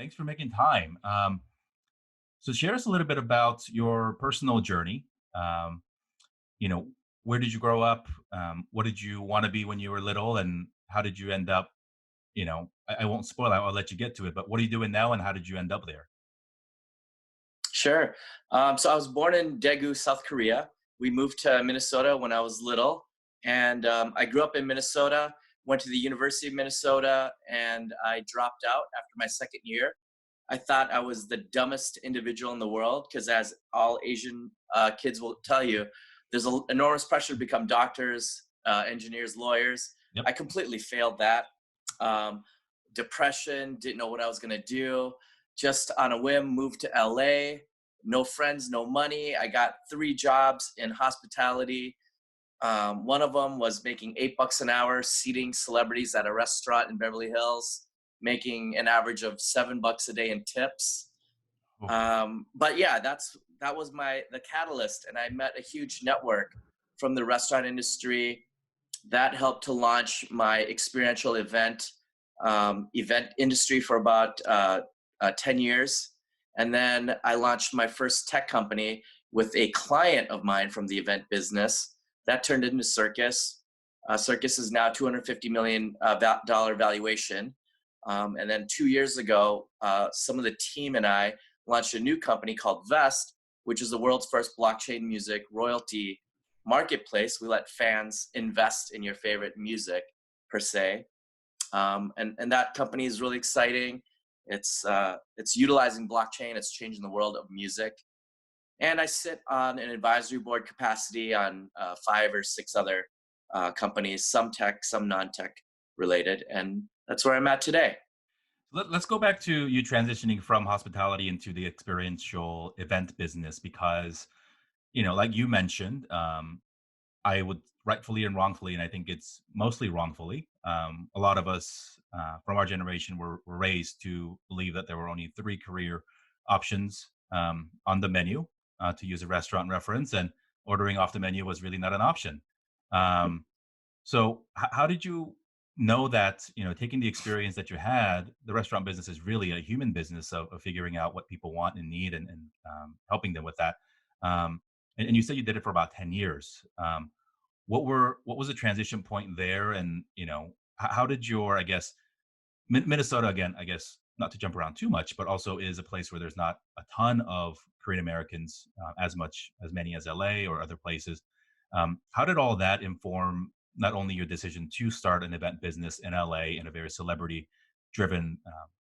Thanks for making time. So share us a little bit about your personal journey. Um, you know, where did you grow up? What did you want to be when you were little, and how did you end up? I won't spoil. I'll let you get to it. But what are you doing now, and how did you end up there? Sure. So I was born in Daegu, South Korea. We moved to Minnesota when I was little, and I grew up in Minnesota. Went to the University of Minnesota, and I dropped out after my second year. I thought I was the dumbest individual in the world because, as all Asian kids will tell you, there's an enormous pressure to become doctors, engineers, lawyers. Yep. I completely failed that. Um, Depression, didn't know what I was going to do. Just on a whim, moved to LA. No friends, no money. I got three jobs in hospitality. One of them was making $8 an hour, seating celebrities at a restaurant in Beverly Hills, making an average of $7 a day in tips. Oh, But yeah, that was the catalyst, and I met a huge network from the restaurant industry that helped to launch my experiential event industry for about 10 years. And then I launched my first tech company with a client of mine from the event business. That turned into Surkus. Surkus is now $250 million dollar valuation. And then 2 years ago, some of the team and I launched a new company called Vezt, which is the world's first blockchain music royalty marketplace. We let fans invest in your favorite music, per se. And that company is really exciting. It's utilizing blockchain. It's changing the world of music. And I sit on an advisory board capacity on five or six other companies, some tech, some non-tech related. And that's where I'm at today. let's go back to you transitioning from hospitality into the experiential event business because, like you mentioned, I would rightfully and wrongfully, and I think it's mostly wrongfully. A lot of us from our generation were raised to believe that there were only three career options on the menu, to use a restaurant reference, and ordering off the menu was really not an option. Um, so, how did you know that, taking the experience that you had, the restaurant business is really a human business of figuring out what people want and need and helping them with that? And you said you did it for about 10 years. What was the transition point there? And, how did your, I guess, Minnesota, again, I guess, not to jump around too much, but also is a place where there's not a ton of Korean Americans, as many as LA or other places. How did all that inform not only your decision to start an event business in LA in a very celebrity driven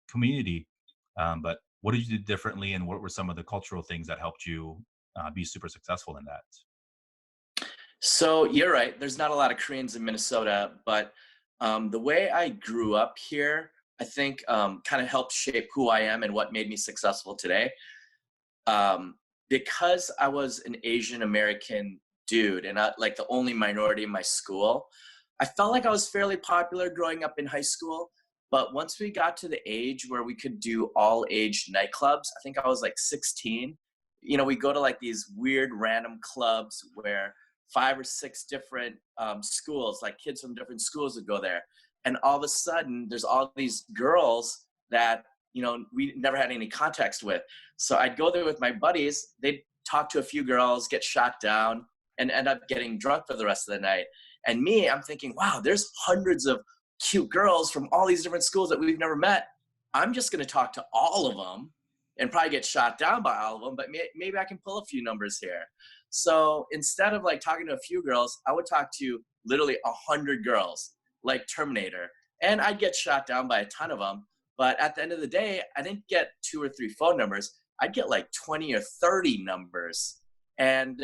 community, but what did you do differently, and what were some of the cultural things that helped you be super successful in that? So you're right. There's not a lot of Koreans in Minnesota, but the way I grew up here, I think kind of helped shape who I am and what made me successful today. Um, because I was an Asian American dude and not like the only minority in my school, I felt like I was fairly popular growing up in high school. But once we got to the age where we could do all age nightclubs, I think I was like 16. We go to like these weird random clubs where five or six different schools, like kids from different schools would go there. And all of a sudden, there's all these girls that, we never had any context with. So I'd go there with my buddies. They'd talk to a few girls, get shot down, and end up getting drunk for the rest of the night. And me, I'm thinking, wow, there's hundreds of cute girls from all these different schools that we've never met. I'm just going to talk to all of them and probably get shot down by all of them, but maybe I can pull a few numbers here. So instead of like talking to a few girls, I would talk to literally 100 girls, like Terminator, and I'd get shot down by a ton of them. But at the end of the day, I didn't get two or three phone numbers. I'd get like 20 or 30 numbers. And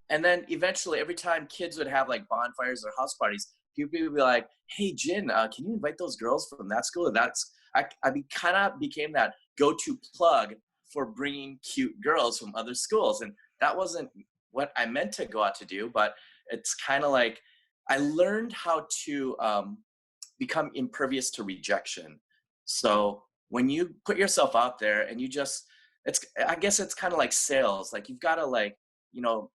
then eventually, every time kids would have like bonfires or house parties, people would be like, "Hey, Jin, can you invite those girls from that school?" And I kind of became that go-to plug for bringing cute girls from other schools. And that wasn't what I meant to go out to do, but it's kind of like I learned how to become impervious to rejection. So when you put yourself out there and I guess it's kind of like sales. Like you've got to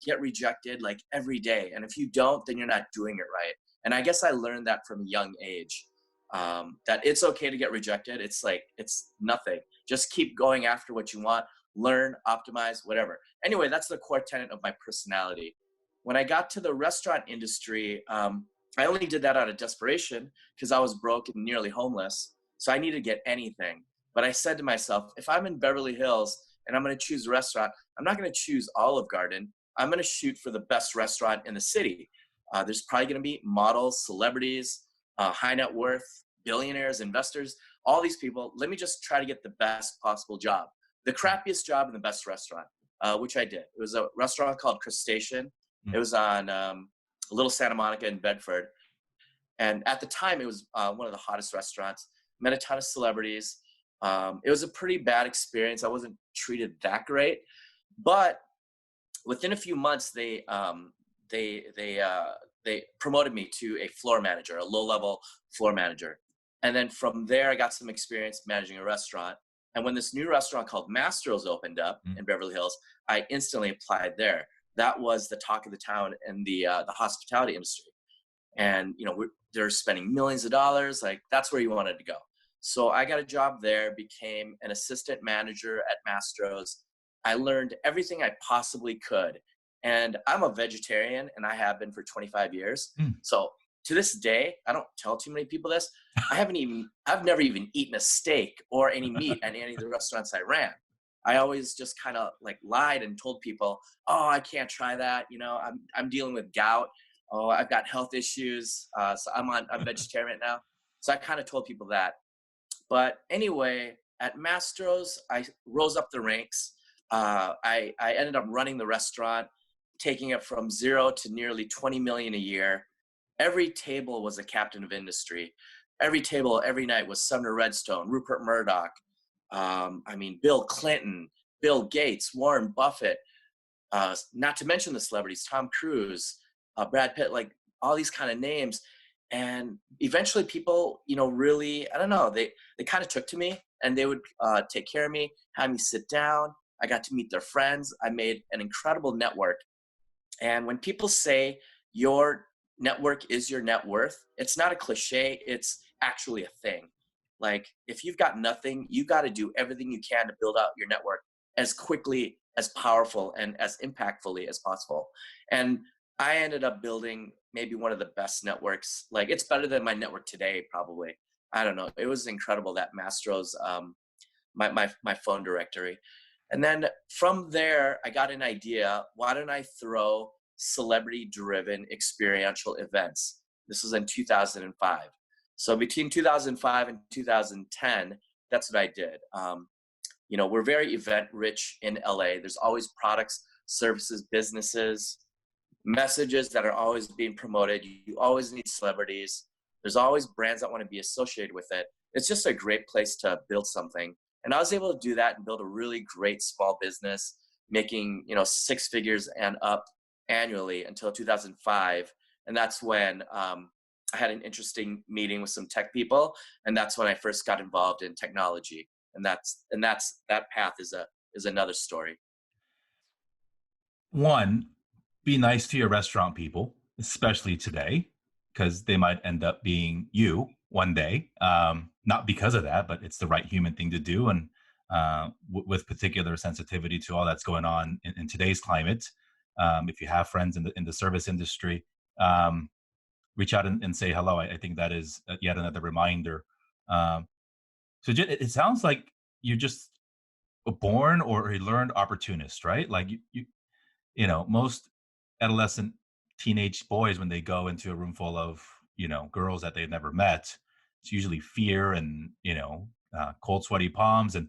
get rejected like every day. And if you don't, then you're not doing it right. And I guess I learned that from a young age. that it's okay to get rejected. It's like, it's nothing. Just keep going after what you want, learn, optimize, whatever. Anyway, that's the core tenet of my personality. When I got to the restaurant industry, I only did that out of desperation because I was broke and nearly homeless. So I needed to get anything. But I said to myself, if I'm in Beverly Hills and I'm going to choose a restaurant, I'm not going to choose Olive Garden. I'm going to shoot for the best restaurant in the city. There's probably going to be models, celebrities, high net worth, billionaires, investors, all these people. Let me just try to get the best possible job, the crappiest job in the best restaurant, which I did. It was a restaurant called Crustacean. It was on Little Santa Monica in Bedford. And at the time, it was one of the hottest restaurants. Met a ton of celebrities. It was a pretty bad experience. I wasn't treated that great, but within a few months, they promoted me to a floor manager, a low-level floor manager. And then from there, I got some experience managing a restaurant. And when this new restaurant called Mastro's opened up in Beverly Hills, I instantly applied there. That was the talk of the town in the hospitality industry. And they're spending millions of dollars. Like, that's where you wanted to go. So I got a job there, became an assistant manager at Mastro's. I learned everything I possibly could. And I'm a vegetarian, and I have been for 25 years. So to this day, I don't tell too many people this. I've never even eaten a steak or any meat at any of the restaurants I ran. I always just kind of like lied and told people, oh, I can't try that. I'm dealing with gout. Oh, I've got health issues. So I'm vegetarian now. So I kind of told people that. But anyway, at Mastro's, I rose up the ranks. I ended up running the restaurant, taking it from zero to nearly 20 million a year. Every table was a captain of industry. Every table, every night was Sumner Redstone, Rupert Murdoch, Bill Clinton, Bill Gates, Warren Buffett, not to mention the celebrities, Tom Cruise, Brad Pitt, like all these kind of names. And eventually people, really, I don't know, they kind of took to me, and they would take care of me, have me sit down. I got to meet their friends. I made an incredible network. And when people say your network is your net worth, it's not a cliche, it's actually a thing. Like, if you've got nothing, you got to do everything you can to build out your network as quickly, as powerful, and as impactfully as possible. And I ended up building maybe one of the best networks. Like, it's better than my network today, probably. I don't know. It was incredible, that Mastro's, my phone directory. And then from there, I got an idea. Why don't I throw celebrity-driven experiential events? This was in 2005. So between 2005 and 2010, that's what I did. We're very event-rich in LA. There's always products, services, businesses, messages that are always being promoted. You always need celebrities. There's always brands that want to be associated with it. It's just a great place to build something. And I was able to do that and build a really great small business, making, six figures and up annually until 2005. And that's when I had an interesting meeting with some tech people. And that's when I first got involved in technology. And that path is another story. One, be nice to your restaurant people, especially today, because they might end up being you one day. Not because of that, but it's the right human thing to do. And with particular sensitivity to all that's going on in today's climate, if you have friends in the service industry, reach out and say hello. I think that is yet another reminder. So it sounds like you're just a born or a learned opportunist, right? Like most adolescent teenage boys, when they go into a room full of girls that they've never met, it's usually fear and cold sweaty palms. And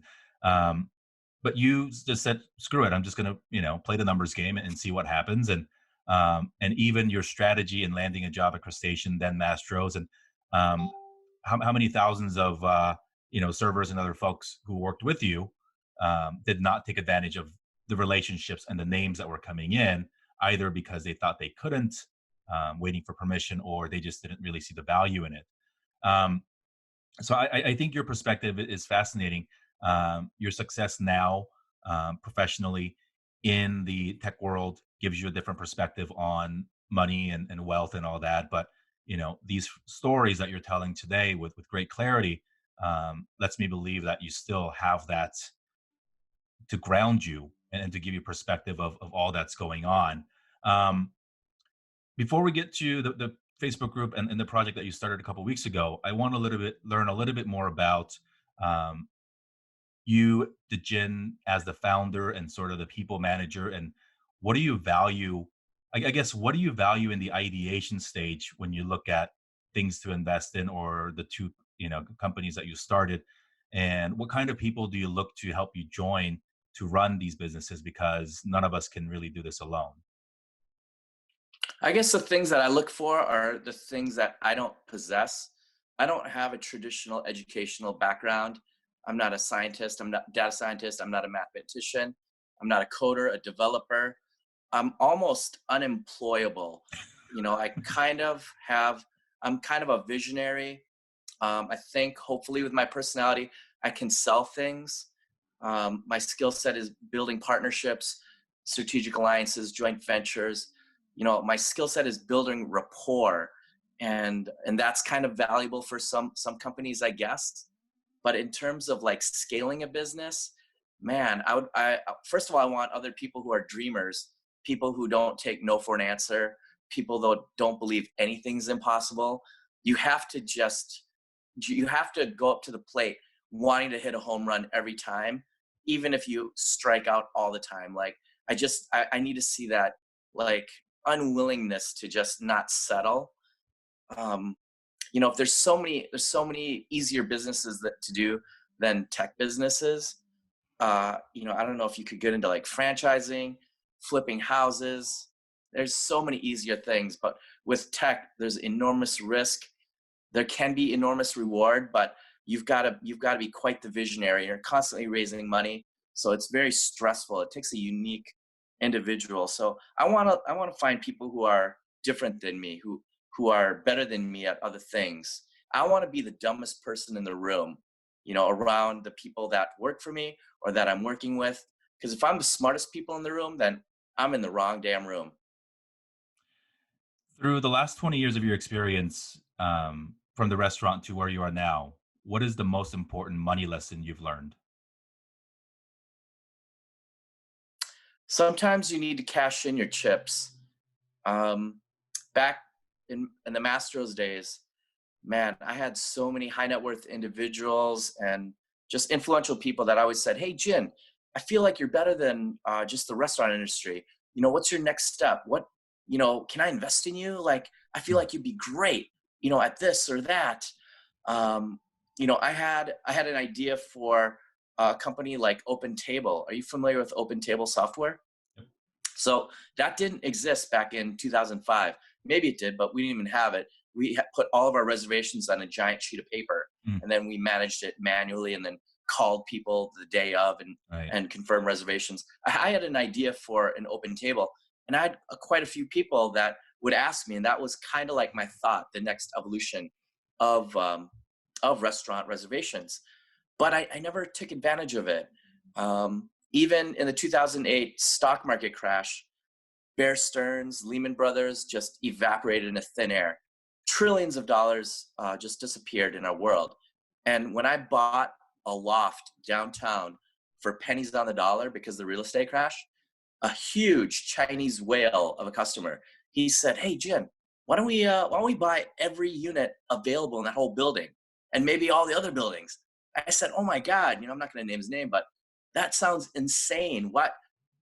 but you just said, screw it, I'm just gonna play the numbers game and see what happens. And even your strategy in landing a job at Crustacean, then Mastro's, and how many thousands of servers and other folks who worked with you did not take advantage of the relationships and the names that were coming in, either because they thought they couldn't, waiting for permission, or they just didn't really see the value in it. So I think your perspective is fascinating. Your success now, professionally in the tech world, gives you a different perspective on money and wealth and all that. But these stories that you're telling today with great clarity lets me believe that you still have that to ground you and to give you perspective of all that's going on. Um, Before we get to the Facebook group and the project that you started a couple weeks ago, I want to learn a little bit more about um, you, the Jin, as the founder and sort of the people manager, and what do you value? I guess what do you value in the ideation stage when you look at things to invest in, or the two companies that you started, and what kind of people do you look to help you join to run these businesses? Because none of us can really do this alone. I guess the things that I look for are the things that I don't possess. I don't have a traditional educational background. I'm not a scientist. I'm not a data scientist. I'm not a mathematician. I'm not a coder, a developer. I'm almost unemployable. I kind of I'm kind of a visionary. I think hopefully with my personality, I can sell things. My skill set is building partnerships, strategic alliances, joint ventures. My skill set is building rapport, and that's kind of valuable for some companies, I guess. But in terms of like scaling a business, man, I first of all, I want other people who are dreamers, people who don't take no for an answer, people that don't believe anything's impossible. You have to just you have to go up to the plate wanting to hit a home run every time, even if you strike out all the time. Like I need to see that, like, unwillingness to just not settle. um if there's so many easier businesses that to do than tech businesses. I don't know if you could get into like franchising, flipping houses. There's so many easier things, but with tech there's enormous risk. There can be enormous reward, but you've got to be quite the visionary. You're constantly raising money, so it's very stressful. It takes a unique individual. So I want to find people who are different than me, who are better than me at other things. I want to be the dumbest person in the room, around the people that work for me or that I'm working with. Because if I'm the smartest people in the room, then I'm in the wrong damn room. Through the last 20 years of your experience, from the restaurant to where you are now, what is the most important money lesson you've learned? Sometimes you need to cash in your chips. Um, Back in the Mastros days, man, I had so many high net worth individuals and just influential people that always said, "Hey, Jin, I feel like you're better than just the restaurant industry. What's your next step? Can I invest in you? Like, I feel Mm. like you'd be great, at this or that." Um, I had an idea for a company like Open Table. Are you familiar with Open Table software? So that didn't exist back in 2005. Maybe it did, but we didn't even have it. We put all of our reservations on a giant sheet of paper, Mm. and then we managed it manually, and then called people the day of and Right. and confirmed reservations. I had an idea for an open table, and I had quite a few people that would ask me, and that was kind of like my thought, the next evolution of restaurant reservations. But I never took advantage of it. Even in the 2008 stock market crash, Bear Stearns, Lehman Brothers just evaporated into thin air. Trillions of dollars just disappeared in our world. And when I bought a loft downtown for pennies on the dollar because of the real estate crash, a huge Chinese whale of a customer, he said, "Hey, Jin, why don't we buy every unit available in that whole building and maybe all the other buildings?" I said, "Oh my God, I'm not going to name his name, but that sounds insane. What?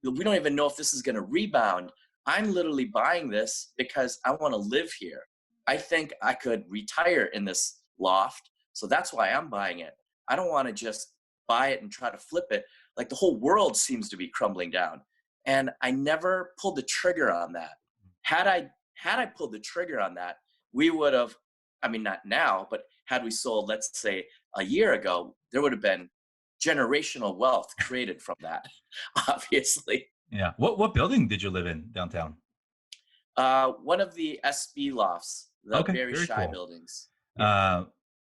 We don't even know if this is going to rebound. I'm literally buying this because I want to live here. I think I could retire in this loft. So that's why I'm buying it. I don't want to just buy it and try to flip it. Like, the whole world seems to be crumbling down." And I never pulled the trigger on that. Had I pulled the trigger on that, we would have, I mean, not now, but had we sold, let's say, a year ago, there would have been generational wealth created from that, obviously. Yeah. What building did you live in downtown? One of the SB lofts, the Okay, very very shy cool. buildings. Yeah. Uh,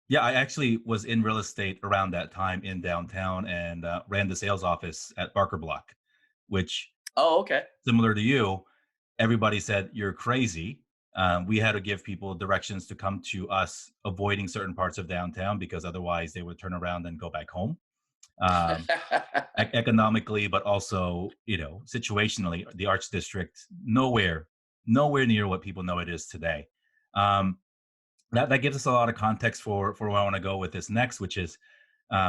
yeah, I actually was in real estate around that time in downtown and ran the sales office at Barker Block, which, Oh, okay. similar to you, everybody said you're crazy. We had to give people directions to come to us, avoiding certain parts of downtown because otherwise they would turn around and go back home. Um, Economically, but also, situationally, the Arts District nowhere near what people know it is today. Um, that gives us a lot of context for where I want to go with this next, which is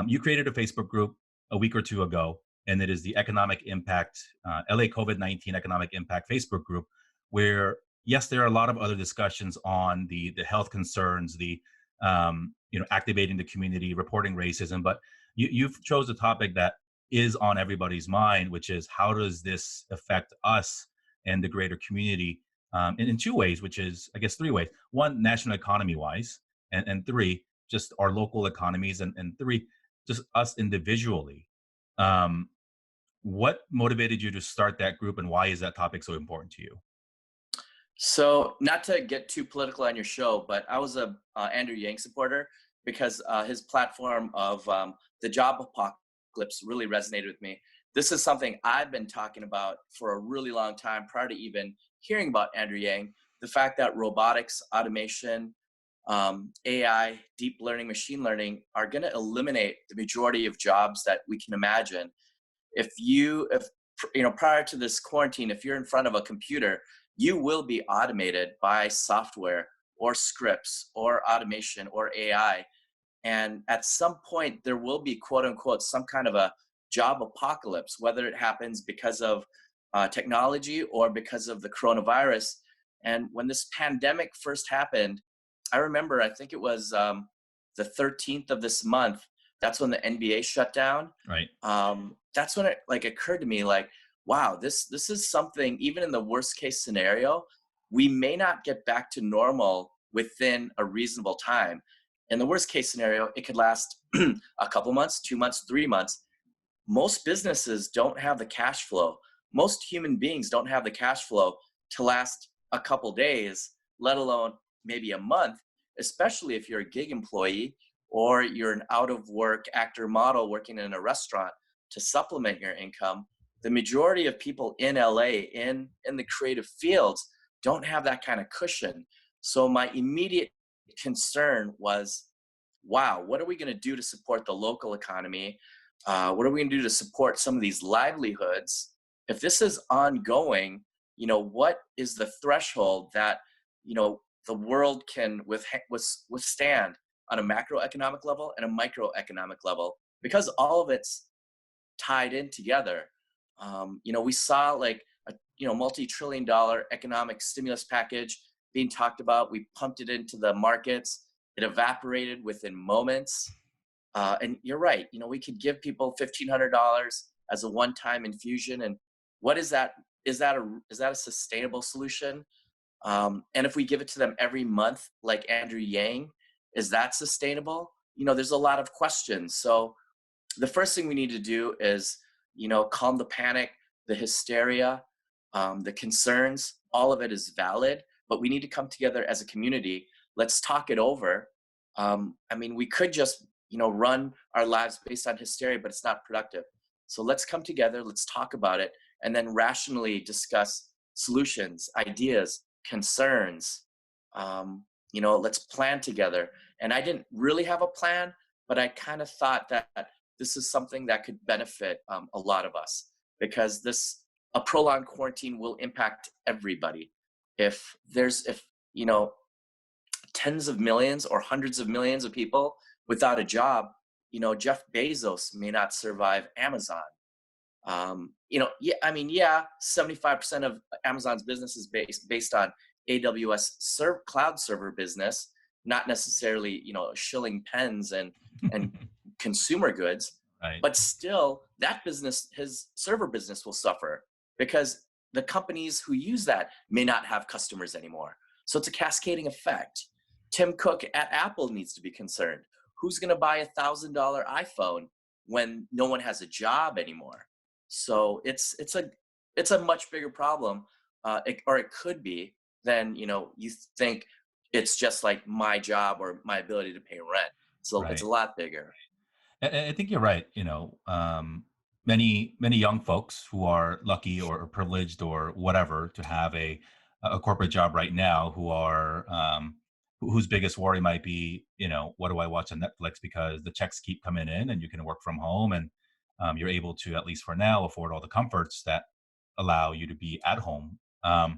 you created a Facebook group a week or two ago, and it is the Economic Impact LA COVID-19 Economic Impact Facebook group, where yes, there are a lot of other discussions on the health concerns, the activating the community, reporting racism, but you've chose a topic that is on everybody's mind, which is how does this affect us and the greater community in two ways, which is, I guess, three ways. One, national economy wise, and three, just our local economies, and three, just us individually. Um, what motivated you to start that group, and why is that topic so important to you? So, not to get too political on your show, but I was a Andrew Yang supporter because his platform of the job apocalypse really resonated with me. This is something I've been talking about for a really long time prior to even hearing about Andrew Yang. The fact that robotics, automation, AI, deep learning, machine learning are going to eliminate the majority of jobs that we can imagine. If prior to this quarantine, if you're in front of a computer, you will be automated by software or scripts or automation or AI. And at some point there will be, quote unquote, some kind of a job apocalypse, whether it happens because of technology or because of the coronavirus. And when this pandemic first happened, I remember, I think it was the 13th of this month. That's when the NBA shut down. Right. That's when it like occurred to me, like, wow, this is something. Even in the worst case scenario, we may not get back to normal within a reasonable time. In the worst case scenario, it could last a couple months, 2 months, 3 months. Most businesses don't have the cash flow. Most human beings don't have the cash flow to last a couple days, let alone maybe a month, especially if you're a gig employee or you're an out of work actor model working in a restaurant to supplement your income. The majority of people in LA in the creative fields don't have that kind of cushion. So my immediate concern was, wow, what are we going to do to support the local economy? What are we going to do to support some of these livelihoods? If this is ongoing, what is the threshold that the world can withstand on a macroeconomic level and a microeconomic level? Because all of it's tied in together. We saw like a multi-trillion-dollar economic stimulus package being talked about. We pumped it into the markets. It evaporated within moments. And you're right. We could give people $1,500 as a one-time infusion. And what is that? Is that a sustainable solution? And if we give it to them every month, like Andrew Yang, is that sustainable? There's a lot of questions. So the first thing we need to do is, calm the panic, the hysteria, the concerns. All of it is valid, but we need to come together as a community. Let's talk it over. We could just, run our lives based on hysteria, but it's not productive. So let's come together, let's talk about it, and then rationally discuss solutions, ideas, concerns. Let's plan together. And I didn't really have a plan, but I kind of thought that this is something that could benefit a lot of us, because a prolonged quarantine will impact everybody. If tens of millions or hundreds of millions of people without a job, Jeff Bezos may not survive Amazon. 75% of Amazon's business is based on AWS cloud server business, not necessarily, shilling pens and consumer goods. Right. But still, that business, his server business, will suffer because the companies who use that may not have customers anymore. So it's a cascading effect. Tim Cook at Apple needs to be concerned. Who's going to buy $1,000 iPhone when no one has a job anymore? So it's a much bigger problem, or it could be, than you think. It's just like my job or my ability to pay rent. So it's Right. a lot bigger. I think you're right. Many young folks who are lucky or privileged or whatever to have a corporate job right now who are whose biggest worry might be, what do I watch on Netflix, because the checks keep coming in and you can work from home, and you're able to, at least for now, afford all the comforts that allow you to be at home. I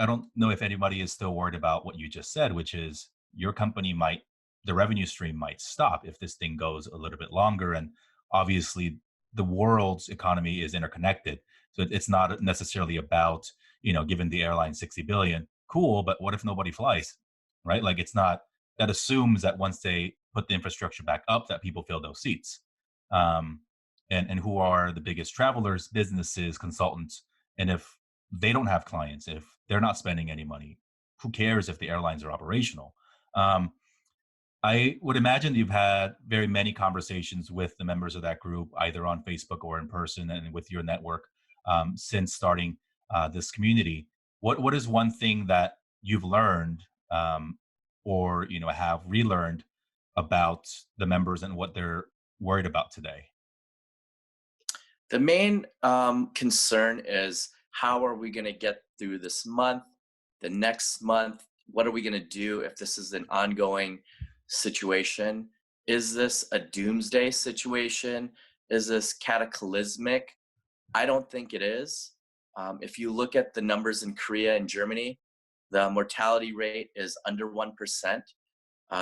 don't know if anybody is still worried about what you just said, which is your company might, the revenue stream might stop if this thing goes a little bit longer. And obviously, the world's economy is interconnected. So it's not necessarily about, giving the airline 60 billion. Cool, but what if nobody flies? Right? Like, it's not, that assumes that once they put the infrastructure back up, that people fill those seats. Um, and who are the biggest travelers? Businesses, consultants. And if they don't have clients, if they're not spending any money, who cares if the airlines are operational? Um, I would imagine you've had very many conversations with the members of that group, either on Facebook or in person, and with your network since starting this community. What is one thing that you've learned, or have relearned about the members and what they're worried about today? The main concern is how are we going to get through this month, the next month? What are we going to do if this is an ongoing situation? Is this a doomsday situation? Is this cataclysmic? I don't think it is. If you look at the numbers in Korea and Germany, the mortality rate is under 1%.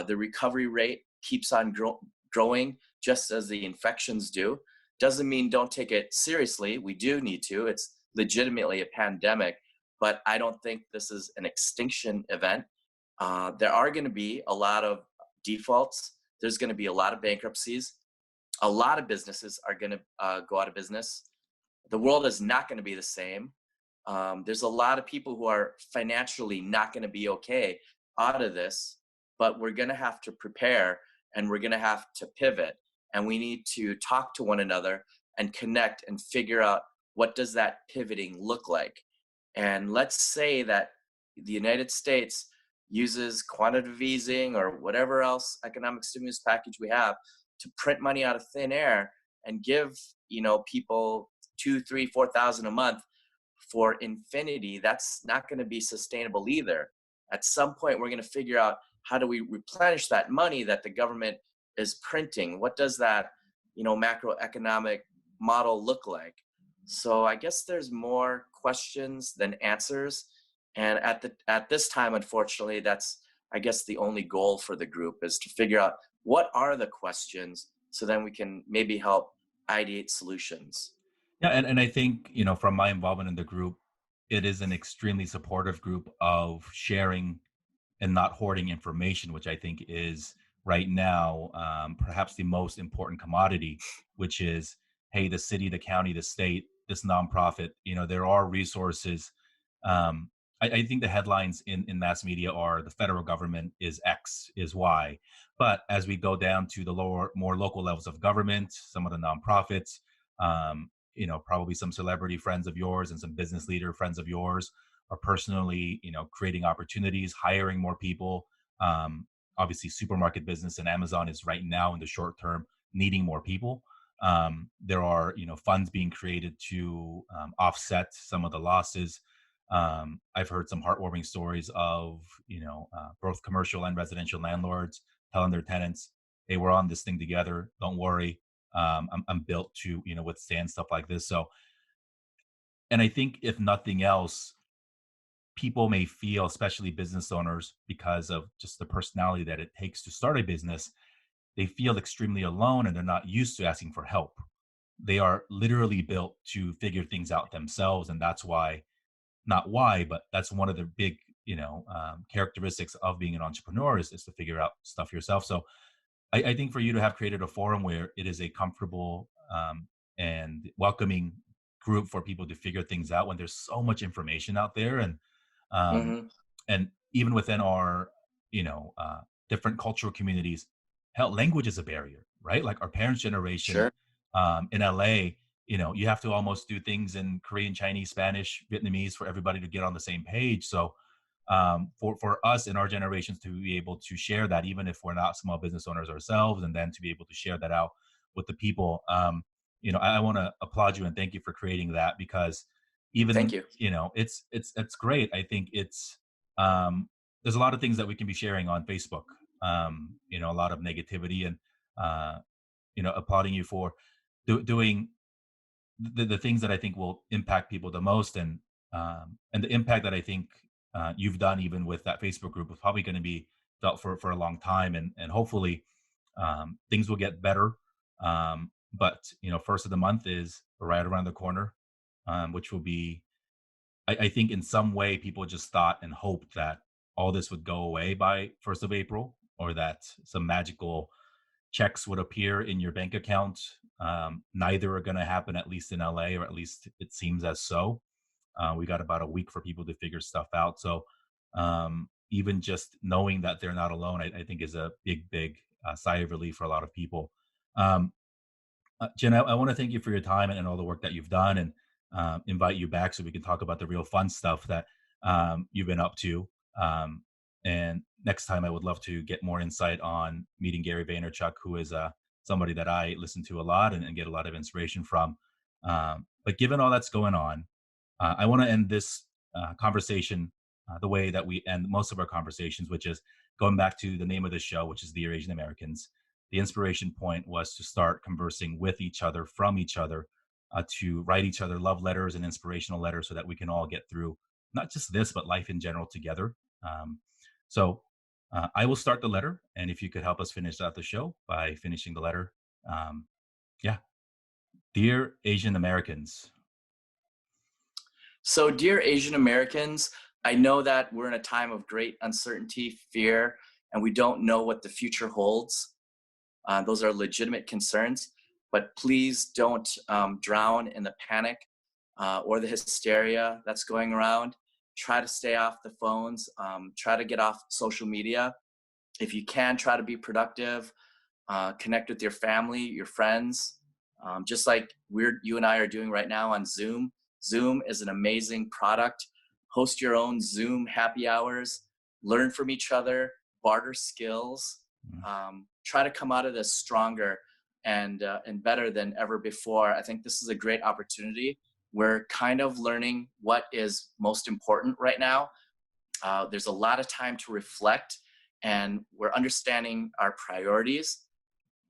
The recovery rate keeps on growing just as the infections do. Doesn't mean don't take it seriously. We do need to. It's legitimately a pandemic, but I don't think this is an extinction event. There are going to be a lot of defaults. There's going to be a lot of bankruptcies. A lot of businesses are going to go out of business. The world is not going to be the same. There's a lot of people who are financially not going to be okay out of this, but we're going to have to prepare, and we're going to have to pivot, and we need to talk to one another and connect and figure out what does that pivoting look like. And let's say that the United States uses quantitative easing or whatever else economic stimulus package we have to print money out of thin air and give people 2, 3, 4,000 a month for infinity. That's not going to be sustainable either. At some point, we're going to figure out how do we replenish that money that the government is printing. What does that macroeconomic model look like? So I guess there's more questions than answers, and at this time, unfortunately, that's, I guess, the only goal for the group is to figure out what are the questions, so then we can maybe help ideate solutions. Yeah, and I think, from my involvement in the group, it is an extremely supportive group of sharing and not hoarding information, which I think is right now perhaps the most important commodity, which is, hey, the city, the county, the state, this nonprofit, there are resources. I think the headlines in mass media are the federal government is X, is Y. But as we go down to the lower, more local levels of government, some of the nonprofits, probably some celebrity friends of yours and some business leader friends of yours are personally, creating opportunities, hiring more people. Obviously, supermarket business and Amazon is right now in the short term needing more people. There are, funds being created to offset some of the losses. I've heard some heartwarming stories of, both commercial and residential landlords telling their tenants, "Hey, we're on this thing together. Don't worry. I'm built to, withstand stuff like this." So, and I think if nothing else, people may feel, especially business owners, because of just the personality that it takes to start a business, they feel extremely alone and they're not used to asking for help. They are literally built to figure things out themselves. And that's why, not why, but that's one of the big, characteristics of being an entrepreneur is to figure out stuff yourself. So I think for you to have created a forum where it is a comfortable and welcoming group for people to figure things out when there's so much information out there, um, Hmm. and even within our different cultural communities, hell, language is a barrier, right? Like our parents' generation Sure. in LA, you have to almost do things in Korean, Chinese, Spanish, Vietnamese for everybody to get on the same page. So for us in our generations to be able to share that, even if we're not small business owners ourselves, and then to be able to share that out with the people, I want to applaud you and thank you for creating that, because Thank even, you. it's great. I think um, there's a lot of things that we can be sharing on Facebook. A lot of negativity and, uh, applauding you for doing the things that I think will impact people the most, and the impact that I think you've done even with that Facebook group is probably going to be felt for a long time, and hopefully things will get better. But first of the month is right around the corner, which will be, I think, in some way people just thought and hoped that all this would go away by 1st of April, or that some magical checks would appear in your bank account. Neither are going to happen, at least in LA, or at least it seems as so. We got about a week for people to figure stuff out. So even just knowing that they're not alone, I think is a big, big sigh of relief for a lot of people. Um, Jen, I want to thank you for your time and all the work that you've done, and invite you back so we can talk about the real fun stuff that you've been up to. Um, and next time, I would love to get more insight on meeting Gary Vaynerchuk, who is somebody that I listen to a lot and get a lot of inspiration from. But given all that's going on, I want to end this conversation the way that we end most of our conversations, which is going back to the name of the show, which is Dear Asian Americans. The inspiration point was to start conversing with each other, from each other, to write each other love letters and inspirational letters so that we can all get through not just this, but life in general together. Um, so I will start the letter. And if you could help us finish out the show by finishing the letter. Um, yeah. Dear Asian Americans. So, dear Asian Americans, I know that we're in a time of great uncertainty, fear, and we don't know what the future holds. Those are legitimate concerns, but please don't drown in the panic or the hysteria that's going around. Try to stay off the phones, try to get off social media. If you can, try to be productive, connect with your family, your friends, just like you and I are doing right now on Zoom. Zoom is an amazing product. Host your own Zoom happy hours, learn from each other, barter skills. Try to come out of this stronger and better than ever before. I think this is a great opportunity. We're kind of learning what is most important right now. There's a lot of time to reflect, and we're understanding our priorities.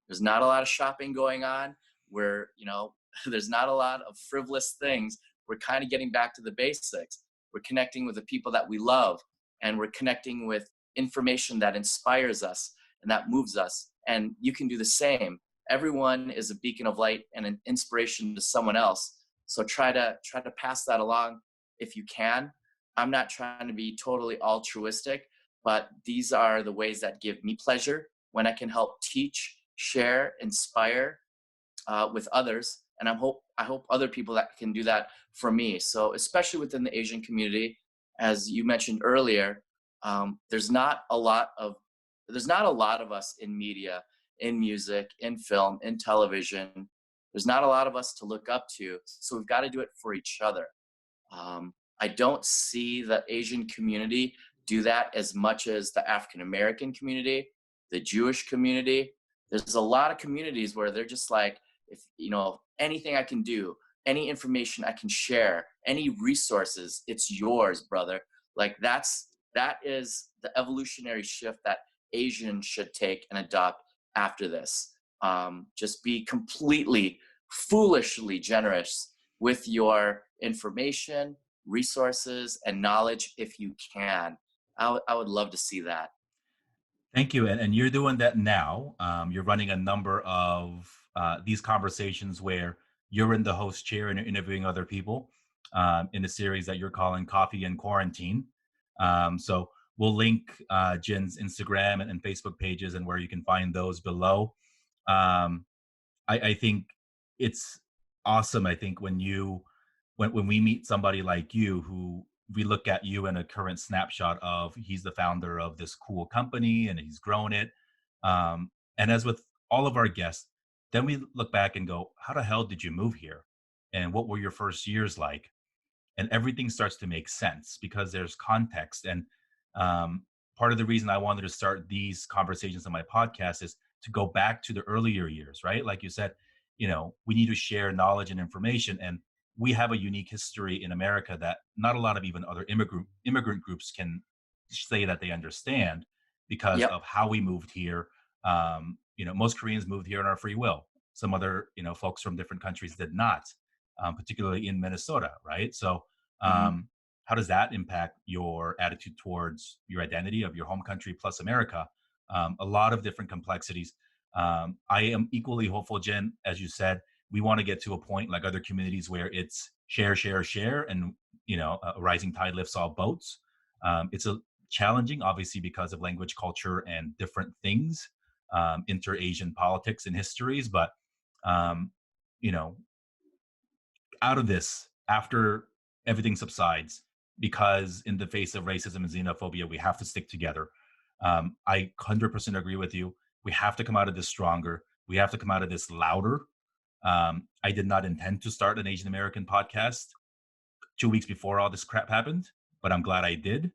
There's not a lot of shopping going on. There's not a lot of frivolous things. We're kind of getting back to the basics. We're connecting with the people that we love, and we're connecting with information that inspires us and that moves us. And you can do the same. Everyone is a beacon of light and an inspiration to someone else. So try to pass that along if you can. I'm not trying to be totally altruistic, but these are the ways that give me pleasure when I can help teach, share, inspire with others. And I hope other people that can do that for me. So especially within the Asian community, as you mentioned earlier, there's not a lot of us in media, in music, in film, in television. There's not a lot of us to look up to. So we've got to do it for each other. I don't see the Asian community do that as much as the African American community, the Jewish community. There's a lot of communities where they're just like, if anything I can do, any information I can share, any resources, it's yours, brother. Like that is the evolutionary shift that Asians should take and adopt after this. Just be completely foolishly generous with your information, resources, and knowledge if you can. I would love to see that. Thank you. And you're doing that now. You're running a number of these conversations where you're in the host chair and you're interviewing other people in a series that you're calling Coffee and Quarantine. So we'll link Jin's Instagram and Facebook pages and where you can find those below. Um, I think it's awesome. I think when we meet somebody like you, who we look at you in a current snapshot of, he's the founder of this cool company and he's grown it. And as with all of our guests, then we look back and go, how the hell did you move here? And what were your first years like? And everything starts to make sense because there's context. And um, part of the reason I wanted to start these conversations on my podcast is to go back to the earlier years, right? Like you said, we need to share knowledge and information. And we have a unique history in America that not a lot of even other immigrant groups can say that they understand because Yep. of how we moved here. Most Koreans moved here on our free will. Some other, folks from different countries did not, particularly in Minnesota, right? So, Hmm. how does that impact your attitude towards your identity of your home country plus America? A lot of different complexities. I am equally hopeful, Jen, as you said, we want to get to a point like other communities where it's share, share, share, and a rising tide lifts all boats. It's a challenging, obviously, because of language, culture, and different things, inter-Asian politics and histories. But um, you know, out of this, after everything subsides, because in the face of racism and xenophobia, we have to stick together. I 100% agree with you. We have to come out of this stronger. We have to come out of this louder. I did not intend to start an Asian American podcast 2 weeks before all this crap happened, but I'm glad I did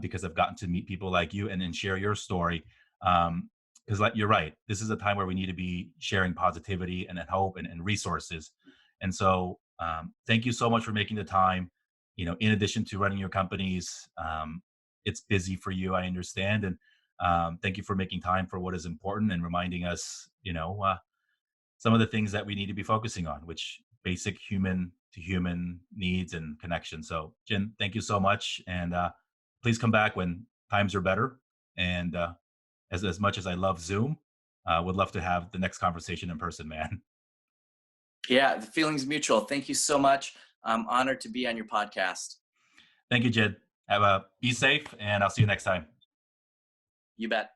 because I've gotten to meet people like you and share your story. Because, like, you're right, this is a time where we need to be sharing positivity and hope and resources. And so, thank you so much for making the time. In addition to running your companies, it's busy for you, I understand, and thank you for making time for what is important and reminding us, some of the things that we need to be focusing on, which basic human to human needs and connection. So, Jin, thank you so much, and please come back when times are better. And as much as I love Zoom, would love to have the next conversation in person, man. Yeah, the feeling's mutual. Thank you so much. I'm honored to be on your podcast. Thank you, Jin. Be safe, and I'll see you next time. You bet.